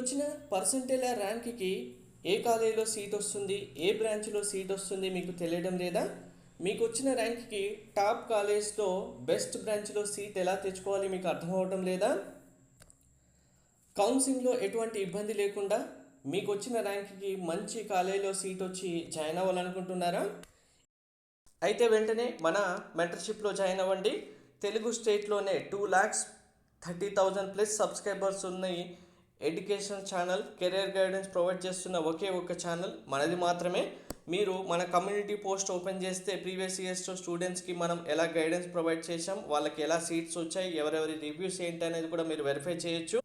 వచ్చిన పర్సంటేజ్ ర్యాంక్కి ఏ కాలేజీలో సీట్ వస్తుంది, ఏ బ్రాంచ్లో సీట్ వస్తుంది మీకు తెలియడం లేదా? మీకు వచ్చిన ర్యాంక్కి టాప్ కాలేజ్లో బెస్ట్ బ్రాంచ్లో సీట్ ఎలా తెచ్చుకోవాలి మీకు అర్థం అవడం లేదా? కౌన్సిలింగ్లో ఎటువంటి ఇబ్బంది లేకుండా మీకు వచ్చిన ర్యాంక్కి మంచి కాలేజీలో సీట్ వచ్చి జాయిన్ అవ్వాలనుకుంటున్నారా? అయితే వెంటనే మన మెంటర్షిప్లో జాయిన్ అవ్వండి. తెలుగు స్టేట్లోనే 2,30,000 ప్లస్ సబ్స్క్రైబర్స్ ఉన్నాయి education channel, career guidance provide చేస్తున్న ఒకే ఒక ఛానల్ మనది మాత్రమే. మీరు మన కమ్యూనిటీ పోస్ట్ ఓపెన్ చేస్తే ప్రీవియస్ ఇయర్స్లో స్టూడెంట్స్కి మనం ఎలా గైడెన్స్ ప్రొవైడ్ చేసాం, వాళ్ళకి ఎలా సీట్స్ వచ్చాయి, ఎవరెవరి రివ్యూస్ ఏంటి అనేది కూడా మీరు వెరిఫై చేయొచ్చు.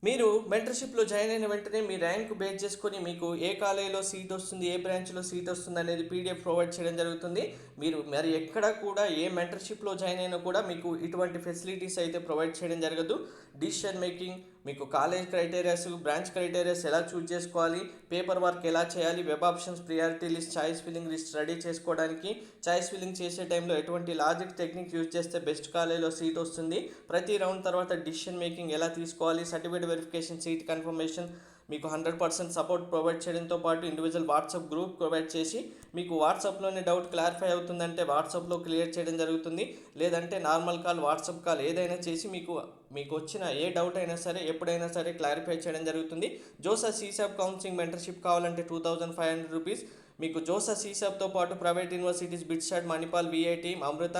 మీరు మెంటర్షిప్లో జాయిన్ అయిన వెంటనే మీ ర్యాంక్ బేస్ చేసుకొని మీకు ఏ కాలేజీలో సీట్ వస్తుంది, ఏ బ్రాంచ్లో సీట్ వస్తుంది అనేది పీడిఎఫ్ ప్రొవైడ్ చేయడం జరుగుతుంది. మీరు మరి ఎక్కడ కూడా ఏ మెంటర్షిప్లో జాయిన్ అయినా కూడా మీకు ఇటువంటి ఫెసిలిటీస్ అయితే ప్రొవైడ్ చేయడం జరగదు. డిసిషన్ మేకింగ్, మీకు కాలేజ్ క్రైటీరియాస్, బ్రాంచ్ క్రైటీరియాస్ ఎలా చూజ్ చేసుకోవాలి, పేపర్ వర్క్ ఎలా చేయాలి, web options, priority list, choice filling list ready చేసుకోవడానికి, చాయిస్ ఫిల్లింగ్ చేసే టైంలో ఎటువంటి లాజిక్ టెక్నిక్ యూజ్ చేస్తే బెస్ట్ కాలేజ్లో సీట్ వస్తుంది, ప్రతి రౌండ్ తర్వాత డిసిషన్ మేకింగ్ ఎలా తీసుకోవాలి, సర్టిఫికేట్ వెరిఫికేషన్, సీట్ కన్ఫర్మేషన్ మీకు 100% సపోర్ట్ ప్రొవైడ్ చేయడంతో పాటు ఇండివిజువల్ వాట్సాప్ గ్రూప్ ప్రొవైడ్ చేసి మీకు వాట్సాప్లోనే డౌట్ క్లారిఫై అవుతుందంటే వాట్సాప్లో క్లియర్ చేయడం జరుగుతుంది. లేదంటే నార్మల్ కాల్, వాట్సాప్ కాల్ ఏదైనా చేసి మీకు వచ్చిన ఏ డౌట్ అయినా సరే ఎప్పుడైనా సరే క్లారిఫై చేయడం జరుగుతుంది. జోసా సీసాప్ కౌన్సిలింగ్ మెంటర్షిప్ కావాలంటే 2,500 రూపీస్. మీకు జోసా సీసాప్తో పాటు ప్రైవేట్ యూనివర్సిటీస్ బిట్స్టాట్, మణిపాల్, విఐటి, అమృత,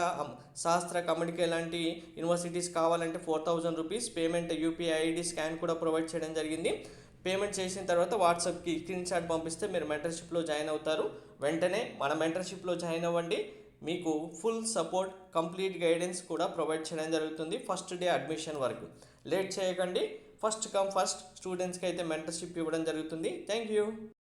శాస్త్ర, కమ్యూనికే లాంటి యూనివర్సిటీస్ కావాలంటే 4,000 rupees. Payment UPI ID scan కూడా ప్రొవైడ్ చేయడం జరిగింది. పేమెంట్ చేసిన తర్వాత వాట్సాప్కి స్క్రీన్ షాట్ పంపిస్తే మీరు మెంటర్షిప్లో జాయిన్ అవుతారు. వెంటనే మన మెంటర్షిప్లో జాయిన్ అవ్వండి. మీకు ఫుల్ సపోర్ట్, కంప్లీట్ గైడెన్స్ కూడా ప్రొవైడ్ చేయడం జరుగుతుంది ఫస్ట్ డే అడ్మిషన్ వరకు. లేట్ చేయకండి. ఫస్ట్ కమ్ ఫస్ట్ స్టూడెంట్స్కి అయితే మెంటర్షిప్ ఇవ్వడం జరుగుతుంది. Thank you.